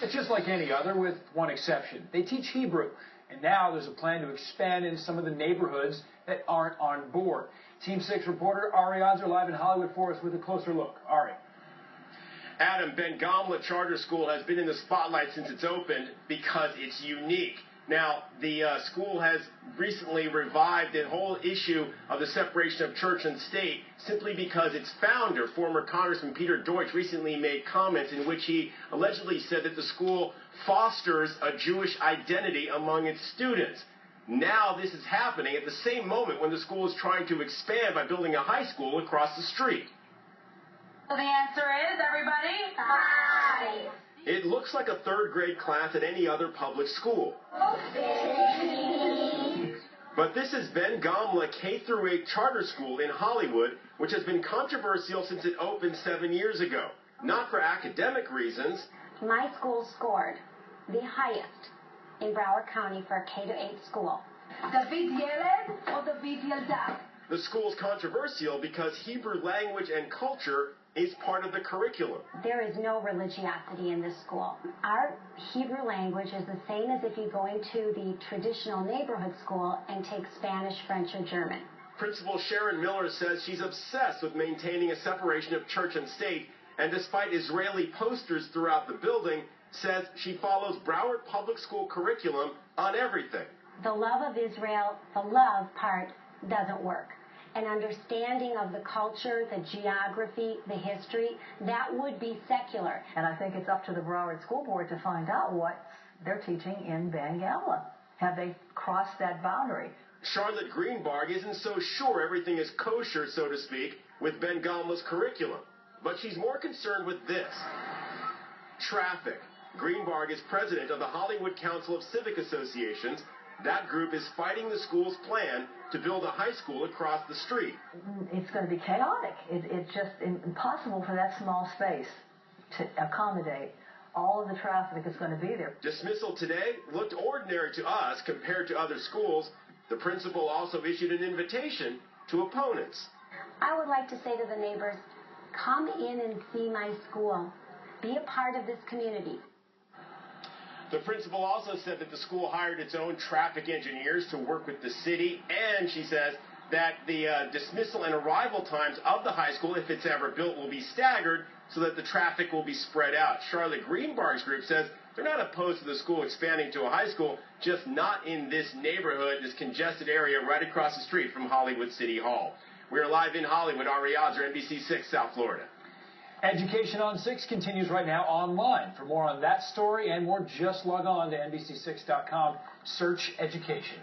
It's just like any other, with one exception. They teach Hebrew, and now there's a plan to expand into some of the neighborhoods that aren't on board. Team 6 reporter Ari Odzer live in Hollywood for us with a closer look. Ari. Adam, Ben Gamla Charter School has been in the spotlight since it's opened because it's unique. Now, the school has recently revived the whole issue of the separation of church and state simply because its founder, former Congressman Peter Deutsch, recently made comments in which he allegedly said that the school fosters a Jewish identity among its students. Now this is happening at the same moment when the school is trying to expand by building a high school across the street. So the answer is, everybody? 5. It looks like a third-grade class at any other public school. But this is Ben Gamla K-8 charter school in Hollywood, which has been controversial since it opened 7 years ago. Not for academic reasons. My school scored the highest in Broward County for a K-8 school. David Yeled or David Yeldad? The school's controversial because Hebrew language and culture is part of the curriculum. There is no religiosity in this school. Our Hebrew language is the same as if you go into the traditional neighborhood school and take Spanish, French, or German. Principal Sharon Miller says she's obsessed with maintaining a separation of church and state, and despite Israeli posters throughout the building, says she follows Broward Public School curriculum on everything. The love of Israel, the love part, doesn't work. An understanding of the culture, the geography, the history, that would be secular. And I think it's up to the Broward School Board to find out what they're teaching in Ben Gamla. Have they crossed that boundary? Charlotte Greenberg isn't so sure everything is kosher, so to speak, with Ben Gamla's curriculum. But she's more concerned with this. Traffic. Greenberg is president of the Hollywood Council of Civic Associations. That group is fighting the school's plan to build a high school across the street. It's going to be chaotic. It's just impossible for that small space to accommodate all of the traffic that's going to be there. Dismissal today looked ordinary to us compared to other schools. The principal also issued an invitation to opponents. I would like to say to the neighbors, come in and see my school. Be a part of this community. The principal also said that the school hired its own traffic engineers to work with the city, and she says that the dismissal and arrival times of the high school, if it's ever built, will be staggered so that the traffic will be spread out. Charlotte Greenberg's group says they're not opposed to the school expanding to a high school, just not in this neighborhood, this congested area right across the street from Hollywood City Hall. We are live in Hollywood. Ari Odzer, NBC6, South Florida. Education on 6 continues right now online. For more on that story and more, just log on to NBC6.com. Search education.